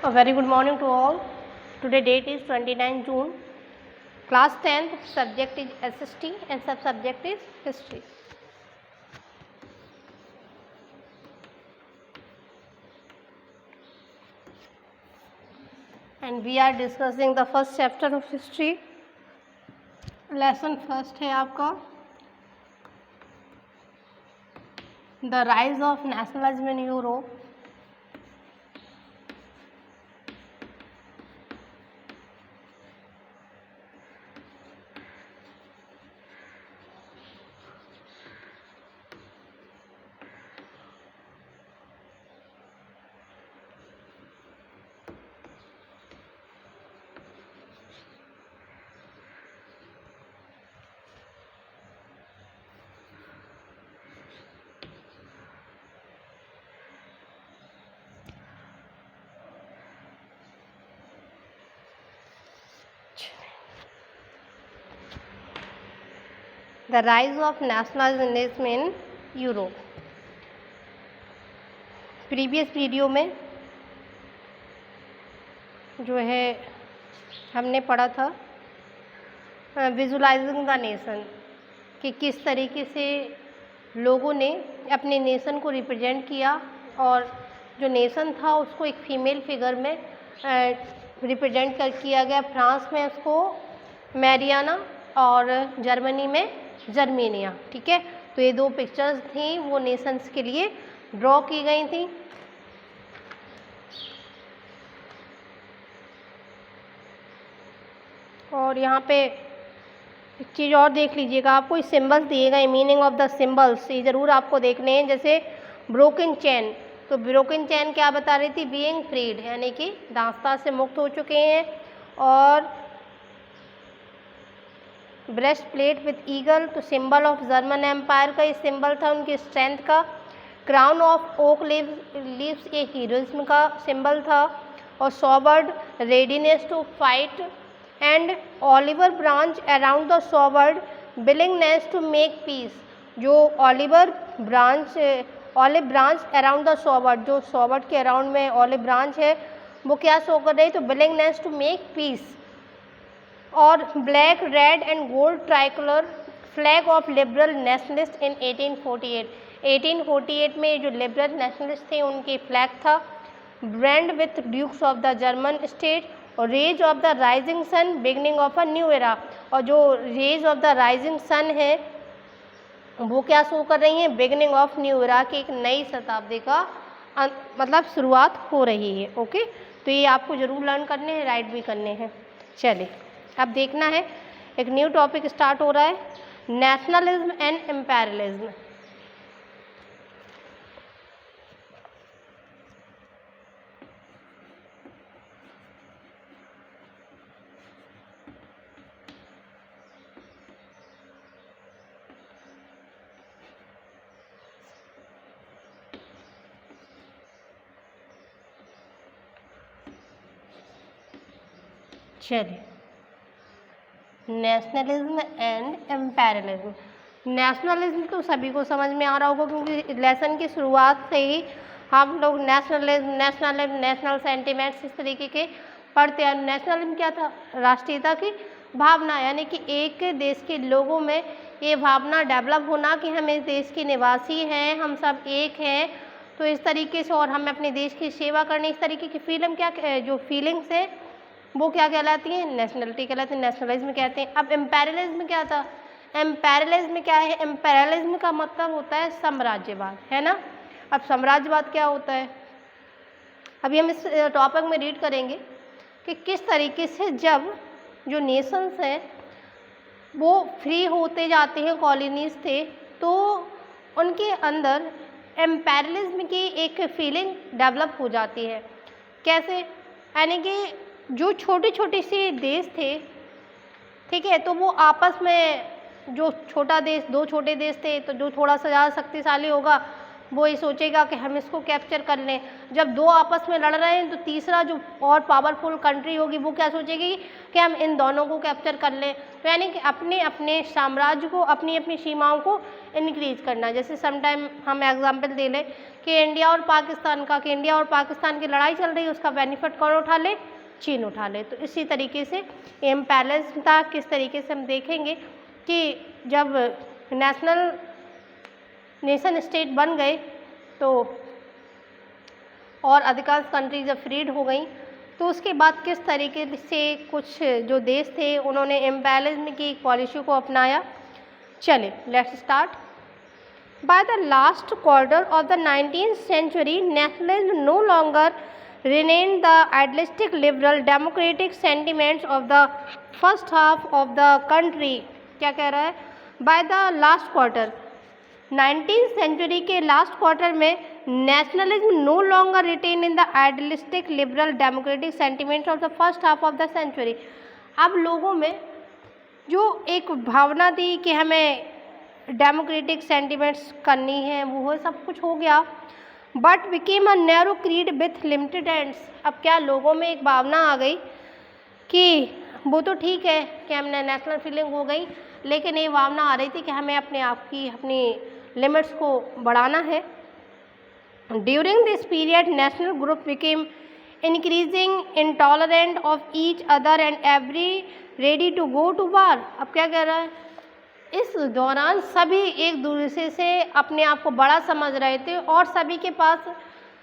A very good morning to all. Today date is 29 June. Class 10th, subject is SST and sub-subject is history. And we are discussing the first chapter of history. Lesson first है आपका The rise of nationalism in Europe. The rise of nationalism in Europe. Previous video में जो है हमने पढ़ा था visualising the nation कि किस तरीके से लोगों ने अपने नेशन को रिप्रेजेंट किया और जो नेशन था उसको एक फीमेल फिगर में रिप्रेजेंट किया गया। फ्रांस में उसको मैरियाना और जर्मनी में जर्मेनिया। ठीक है, तो ये दो पिक्चर्स थी वो नेशंस के लिए ड्रॉ की गई थी। और यहाँ पे एक चीज़ और देख लीजिएगा, आपको इस सिंबल्स दिए गए, मीनिंग ऑफ द सिंबल्स ये ज़रूर आपको देखने हैं। जैसे ब्रोकन चेन, तो ब्रोकन चेन क्या बता रही थी? बीइंग फ्रीड, यानी कि दास्तां से मुक्त हो चुके हैं। और ब्रेस्ट प्लेट विथ ईगल, तो सिंबल ऑफ जर्मन एम्पायर का ये सिंबल था, उनकी स्ट्रेंथ का। क्राउन ऑफ ओक लीव्स ये हीरोइज्म का सिंबल था। और sword readiness to fight and olive branch around the sword willingness to make peace. जो olive branch around the sword, जो सॉवर्ड के अराउंड में ऑलिव ब्रांच है वो क्या शो कर रही? तो विलिंगनेस टू मेक पीस। और black red and gold tricolour flag of liberal nationalist in 1848। 1848 में जो लिबरल नेशनलिस्ट थे उनकी फ्लैग था। Brand with dukes of the German state. और rays of the rising sun, beginning of a new era. और जो rays of the rising sun है वो क्या शो कर रही हैं? बिगनिंग ऑफ न्यू एरा की एक नई शताब्दी का मतलब शुरुआत हो रही है। ओके, तो ये आपको ज़रूर लर्न करने हैं, राइट भी करने हैं। चलिए अब देखना है, एक न्यू टॉपिक स्टार्ट हो रहा है, नेशनलिज्म एंड इम्पेरियलिज्म। चलिए, नेशनलिज्म एंड एम्पेरियलिज्म। नेशनलिज्म तो सभी को समझ में आ रहा होगा क्योंकि लेसन की शुरुआत से ही हम लोग नेशनल सेंटिमेंट्स इस तरीके के पढ़ते हैं। नेशनलिज्म क्या था? राष्ट्रीयता की भावना, यानी कि एक देश के लोगों में ये भावना डेवलप होना कि हम इस देश के निवासी हैं, हम सब एक हैं, तो इस तरीके से और हमें अपने देश की सेवा करनी, इस तरीके की जो फीलिंग्स है वो क्या कहलाती है? नेशनलिटी कहलाती है, नेशनलिज्म कहते हैं। अब एम्पेरियलिज्म क्या था? एम्पेरियलिज्म क्या है? एम्पेरियलिज्म का मतलब होता है साम्राज्यवाद, है ना। अब साम्राज्यवाद क्या होता है अभी हम इस टॉपिक में रीड करेंगे कि किस तरीके से जब जो नेशंस हैं वो फ्री होते जाते हैं, कॉलोनीज थे, तो उनके अंदर एम्पेरियलिज्म की एक फीलिंग डेवलप हो जाती है। कैसे? यानी कि जो छोटे छोटे से देश थे, ठीक है, तो वो आपस में जो छोटा देश, दो छोटे देश थे, तो जो थोड़ा सा ज़्यादा शक्तिशाली होगा वो ये सोचेगा कि हम इसको कैप्चर कर लें। जब दो आपस में लड़ रहे हैं तो तीसरा जो और पावरफुल कंट्री होगी वो क्या सोचेगी कि हम इन दोनों को कैप्चर कर लें। तो यानी कि अपने अपने साम्राज्य को, अपनी अपनी सीमाओं को इंक्रीज करना। जैसे समटाइम हम एग्जाम्पल दे लें कि इंडिया और पाकिस्तान का, कि इंडिया और पाकिस्तान की लड़ाई चल रही है, उसका बेनिफिट कौन उठा ले, चीन उठा ले। तो इसी तरीके से इम्बैलेंस था। किस तरीके से हम देखेंगे कि जब नेशन स्टेट बन गए तो और अधिकांश कंट्री जब फ्रीड हो गई तो उसके बाद किस तरीके से कुछ जो देश थे उन्होंने इम्बैलेंस की पॉलिसी को अपनाया। चले let's start. By the last quarter of the 19th century, nationalism no longer remained the idealistic liberal democratic sentiments of the first half of the country। क्या कह रहा है? By the last quarter, 19th century के last quarter में nationalism no longer retain in the idealistic liberal democratic sentiments of the first half of the century. अब लोगों में जो एक भावना थी कि हमें डेमोक्रेटिक सेंटिमेंट्स करनी है, वो सब कुछ हो गया। But became a narrow creed with limited ends. अब क्या लोगों में एक भावना आ गई कि वो तो ठीक है कि हमने नेशनल फीलिंग हो गई, लेकिन ये भावना आ रही थी कि हमें अपने आप की अपनी लिमिट्स को बढ़ाना है। During this period national group became increasing intolerant of each other and every ready to go to war. अब क्या कह रहा है? इस दौरान सभी एक दूसरे से अपने आप को बड़ा समझ रहे थे और सभी के पास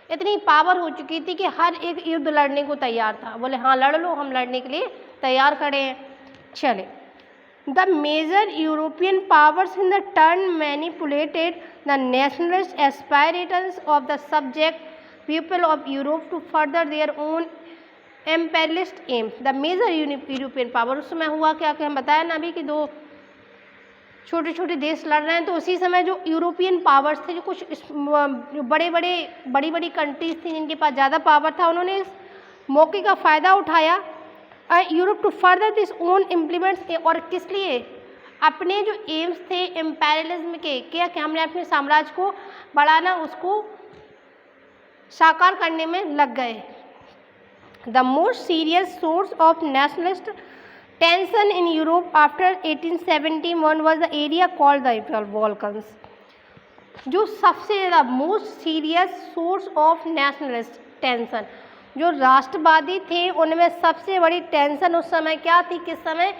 इतनी पावर हो चुकी थी कि हर एक युद्ध लड़ने को तैयार था। बोले हाँ लड़ लो, हम लड़ने के लिए तैयार खड़े हैं। चले the major European powers in the turn manipulated the nationalist aspirations of the subject people of Europe to further their own imperialist aim. The major European power, उस समय हुआ क्या कि हम बताया ना अभी कि दो छोटे छोटे देश लड़ रहे हैं, तो उसी समय जो यूरोपियन पावर्स थे, जो कुछ बड़ी बड़ी कंट्रीज थी जिनके पास ज़्यादा पावर था, उन्होंने इस मौके का फ़ायदा उठाया Europe to further this own implements. और किस लिए? अपने जो एम्स थे इम्पेरियलिज्म के, क्या कि हमने अपने साम्राज्य को बढ़ाना, उसको साकार करने में लग गए। The most serious source of nationalist tension in Europe after 1871 was the area called the Balkans। जो सबसे ज़्यादा most serious source of nationalist tension, जो राष्ट्रवादी थे उनमें सबसे बड़ी टेंशन उस समय क्या थी? किस समय?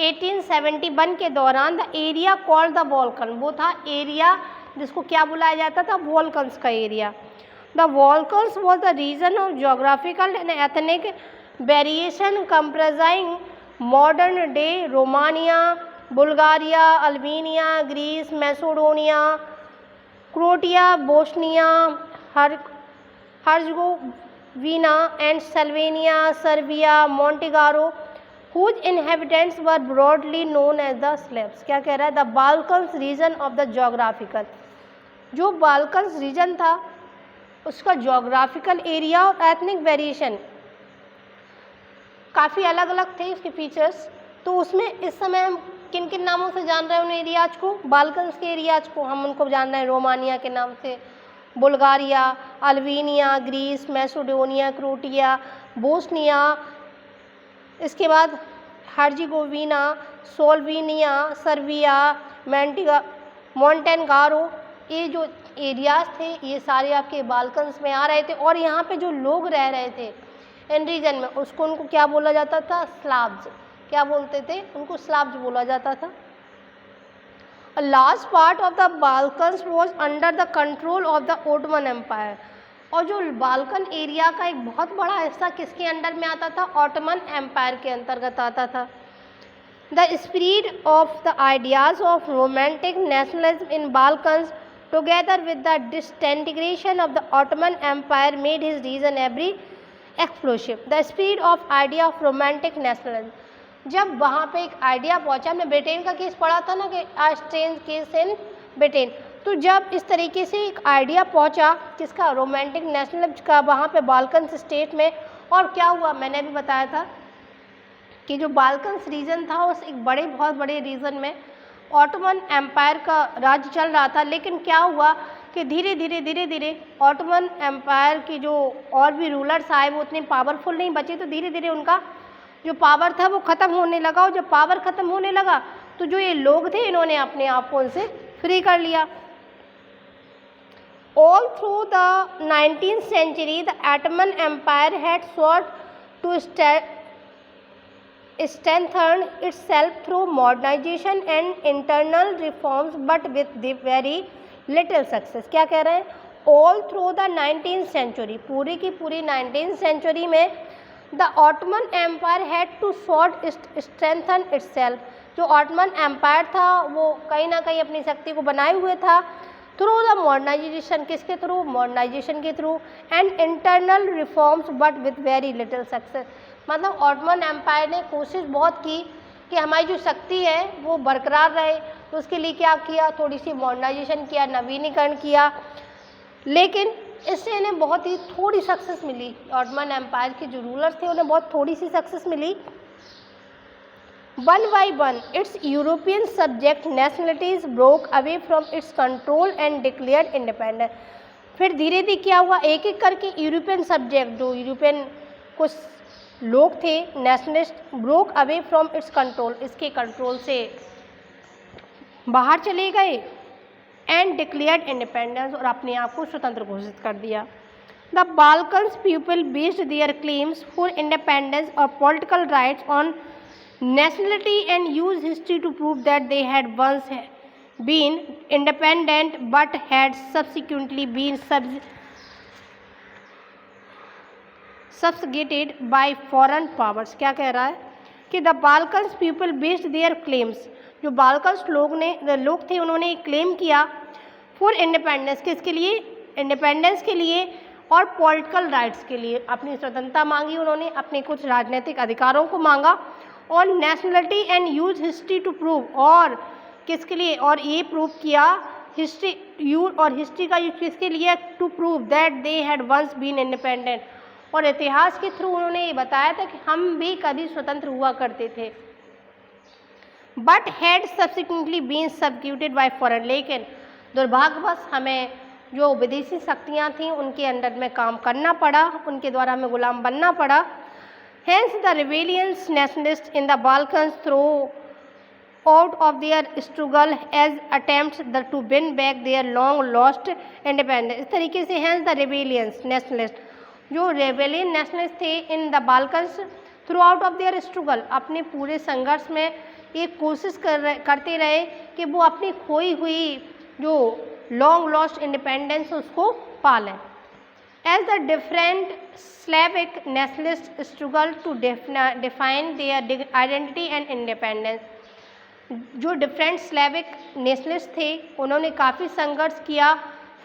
1871 के दौरान the area called the Balkan. वो था एरिया जिसको क्या बुलाया जाता था? बाल्कन्स का area. The Balkans was the region of geographical and ethnic variation comprising modern day Romania, Bulgaria, Albania, Greece, Macedonia, Croatia, Bosnia Herzegovina and Slovenia, Serbia, Montenegro, whose inhabitants were broadly known as the Slavs। क्या कह रहा है? The Balkans region of the geographical, जो Balkans region था उसका geographical area और ethnic variation काफ़ी अलग अलग थे इसके फीचर्स। तो उसमें इस समय हम किन किन नामों से जान रहे हैं उन एरियाज को? बाल्कन्स के एरियाज को हम उनको जान रहे हैं रोमानिया के नाम से, Bulgaria, Albania, Greece, Macedonia, Croatia, Bosnia, इसके बाद हर्ज़गोविना, स्लोवेनिया, सर्बिया, मोंटेनेग्रो। ये जो एरियाज थे ये सारे आपके बाल्कन्स में आ रहे थे। और यहाँ पे जो लोग रह रहे थे इन रीजन में, उसको उनको क्या बोला जाता था? स्लाव्स। क्या बोलते थे? उनको स्लाव्स बोला जाता था। A large part of the Balkans was under the control of the Ottoman Empire। और जो बाल्कन एरिया का एक बहुत बड़ा हिस्सा किसके अंडर में आता था? ऑटोमन एम्पायर के अंतर्गत आता था। The spread of the ideas of romantic nationalism in Balkans together with the disintegration of the Ottoman Empire made his region every explosive. The speed of idea of romantic nationalism, जब वहाँ पे एक idea पहुँचा, हमने Britain का case पढ़ा था ना कि स्ट्रेंज केस इन ब्रिटेन, तो जब इस तरीके से एक आइडिया पहुँचा किसका? रोमांटिक नेशनलिज्म का वहाँ पे बाल्कन स्टेट में। और क्या हुआ? मैंने भी बताया था कि जो बाल्कन्स रीजन था उस एक बहुत बड़े रीजन में ऑटोमन एम्पायर का राज्य चल रहा था। लेकिन क्या हुआ कि धीरे धीरे ऑटोमन एम्पायर के जो और भी रूलर्स आए वो उतने पावरफुल नहीं बचे, तो धीरे धीरे उनका जो पावर था वो ख़त्म होने लगा। और जब पावर ख़त्म होने लगा तो जो ये लोग थे इन्होंने अपने आप को उनसे फ्री कर लिया। All through the 19th century, the Ottoman Empire had sought to strengthen itself through modernization and internal reforms, but with very little success. क्या कह रहे हैं? All through the 19th century, पूरी की पूरी 19th century में the Ottoman Empire had to sought strengthen itself. जो ottoman empire था वो कहीं ना कहीं अपनी शक्ति को बनाए हुए था थ्रू द मॉडर्नाइजेशन, किसके थ्रू? मॉडर्नाइजेशन के through, and internal reforms but with very little success. मतलब ऑटमन एम्पायर ने कोशिश बहुत की कि हमारी जो शक्ति है वो बरकरार रहे, तो उसके लिए क्या किया? थोड़ी सी मॉडर्नाइजेशन किया, नवीनीकरण किया, लेकिन इससे इन्हें बहुत ही थोड़ी सक्सेस मिली। ऑटमन एम्पायर के जो रूलर्स थे उन्हें बहुत थोड़ी सी सक्सेस मिली। One by one, its European subject nationalities broke away from its control and declared independence. फिर धीरे धीरे क्या हुआ? एक एक करके यूरोपियन सब्जेक्ट, जो यूरोपियन कुछ लोग थे nationalist, broke away from its control, इसके कंट्रोल से बाहर चले गए, एंड डिक्लेयर्ड इंडिपेंडेंस, और अपने आप को स्वतंत्र घोषित कर दिया। The Balkans people based their claims for independence और political rights on nationality and used history to prove that they had once been independent but had subsequently been subjugated by foreign powers। क्या कह रहा है कि the Balkans people based their claims, जो Balkans लोग थे उन्होंने क्लेम किया फॉर इंडिपेंडेंस, किसके लिए? इंडिपेंडेंस के लिए, और पॉलिटिकल राइट्स के लिए, अपनी स्वतंत्रता मांगी उन्होंने, अपने कुछ राजनीतिक अधिकारों को मांगा, और nationality and use history to prove, और किसके लिए? और ये प्रूव किया हिस्ट्री यूज, और हिस्ट्री का यूज किसके लिए? To prove that they had once been independent, और इतिहास के थ्रू उन्होंने ये बताया था कि हम भी कभी स्वतंत्र हुआ करते थे। But had subsequently been subjugated by foreign, लेकिन दुर्भाग्यवश हमें जो विदेशी शक्तियाँ थीं उनके अंडर में काम करना पड़ा, उनके द्वारा हमें गुलाम बनना पड़ा। Hence the rebellious nationalists in the Balkans threw out of their struggle as attempts to win back their long lost independence। इस तरीके से hence the rebellious nationalists, जो rebellion nationalists थे in the Balkans through out of their struggle, अपने पूरे संघर्ष में ये कोशिश करते रहे कि वो अपनी खोई हुई जो long lost independence उसको पालें। As the different Slavic nationalists struggle to define their identity and independence, जो डिफरेंट स्लेविक नेशनलिस्ट थे उन्होंने काफ़ी संघर्ष किया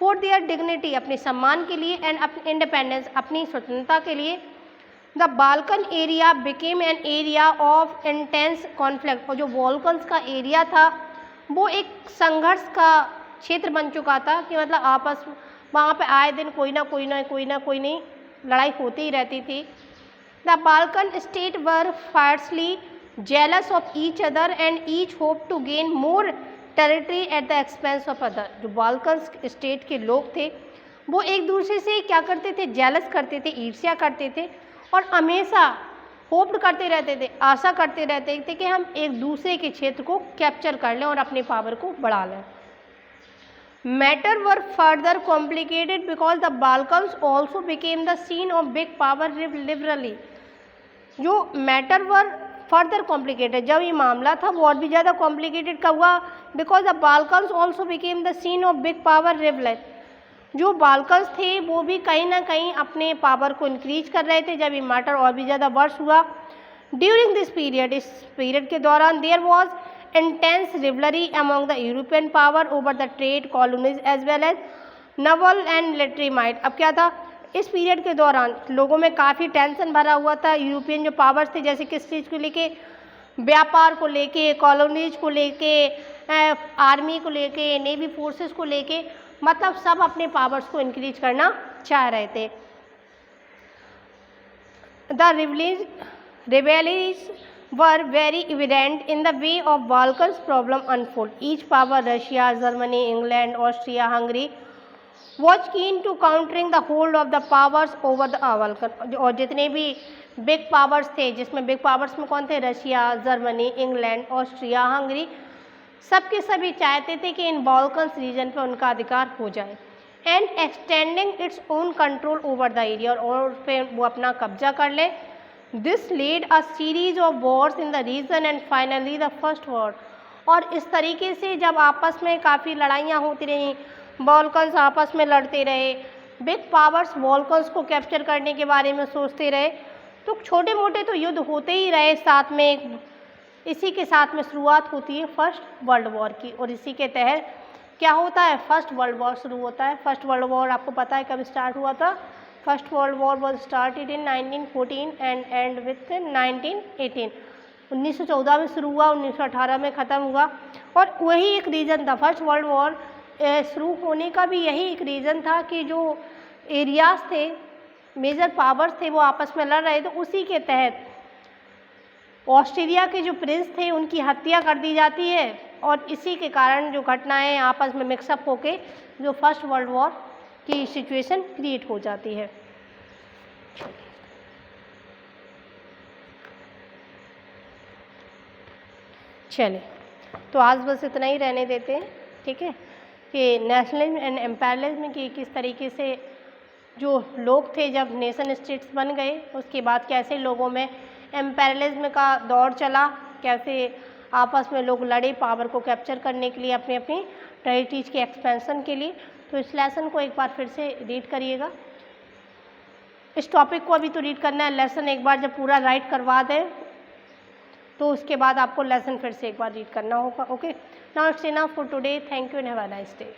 फॉर देयर डिग्निटी, अपने सम्मान के लिए, एंड इंडिपेंडेंस, अपनी स्वतंत्रता के लिए। The Balkan area became an area of intense conflict, और जो बाल्कन्स का एरिया था वो एक संघर्ष का क्षेत्र बन चुका था, कि मतलब आपस वहाँ पे आए दिन कोई ना लड़ाई होती ही रहती थी। The Balkan state were fiercely jealous of each other and each hope to gain more territory at the expense of other. जो बाल्कन स्टेट के लोग थे वो एक दूसरे से क्या करते थे? जेलस करते थे, ईर्ष्या करते थे, और हमेशा होप करते रहते थे, आशा करते रहते थे कि हम एक दूसरे के क्षेत्र को कैप्चर कर लें और अपने पावर को बढ़ा लें। Matter were further complicated because the Balkans also became the scene of big power rivalry। जो मैटर वर फर्दर कॉम्प्लिकेटेड, जब ये मामला था वो और भी ज़्यादा कॉम्प्लिकेटेड कब हुआ? Because the Balkans also became the scene of big power rivalry. जो बाल्कन्स थे वो भी कहीं ना कहीं अपने पावर को इंक्रीज कर रहे थे जब ये मैटर और भी ज़्यादा वर्ष हुआ। ड्यूरिंग दिस पीरियड, इस पीरियड के दौरान there was intense rivalry among the European power over the trade colonies as well as naval and military might। अब क्या था इस पीरियड के दौरान? लोगों में काफ़ी टेंशन भरा हुआ था। यूरोपियन जो पावर्स थे, जैसे किस चीज़ को लेके? व्यापार को लेके, कॉलोनीज को लेके, आर्मी को लेके, नेवी फोर्सेस को लेके, मतलब सब अपने पावर्स को इंक्रीज करना चाह रहे थे। The rivalries were very evident in the way of Balkans problem unfold. Each power, Russia, Germany, England, Austria, Hungary, was keen to countering the hold of the powers over the Balkan. और जितने भी big powers थे, जिसमें big powers में कौन थे, Russia, Germany, England, Austria, Hungary, सब के सभी चाहते थे कि इन बाल्कन्स रीजन पे उनका अधिकार हो जाए and extending its own control over the area, और फिर वो अपना कब्जा कर ले. This lead a series of wars in the region and finally the first war. और इस तरीके से जब आपस में काफ़ी लड़ाइयाँ होती रहीं, बाल्कन्स आपस में लड़ते रहे, बिग पावर्स बाल्कन्स को कैप्चर करने के बारे में सोचते रहे, तो छोटे मोटे तो युद्ध होते ही रहे साथ में. इसी के साथ में शुरुआत होती है फर्स्ट वर्ल्ड वॉर की, और इसी के तहत क्या होता है, फर्स्ट वर्ल्ड वॉर शुरू होता है. फर्स्ट वर्ल्ड वॉर आपको पता है कब स्टार्ट हुआ था. First world war was started in 1914 and with 1918. 1914 में शुरू हुआ, 1918 में ख़त्म हुआ. और वही एक रीज़न था, फर्स्ट वर्ल्ड वॉर शुरू होने का भी यही एक रीज़न था कि जो एरियाज़ थे, मेजर पावर्स थे, वो आपस में लड़ रहे थे. उसी के तहत ऑस्ट्रेलिया के जो प्रिंस थे उनकी हत्या कर दी जाती है, और इसी के कारण जो घटनाएं आपस में मिक्सअप होके जो फर्स्ट वर्ल्ड वॉर की सिचुएशन क्रिएट हो जाती है. चले, तो आज बस इतना ही रहने देते हैं, ठीक है, कि नेशनलिज्म एंड एम्पायरलिज्म की किस तरीके से जो लोग थे जब नेशन स्टेट्स बन गए, उसके बाद कैसे लोगों में एम्पायरलिज्म का दौर चला, कैसे आपस में लोग लड़े पावर को कैप्चर करने के लिए, अपनी अपनी टेरिटरीज के एक्सपेंशन के लिए. तो इस लेसन को एक बार फिर से रीड करिएगा. इस टॉपिक को अभी तो रीड करना है, लेसन एक बार जब पूरा राइट करवा दें तो उसके बाद आपको लेसन फिर से एक बार रीड करना होगा. Okay, now it's enough for today. Thank you and have a nice day.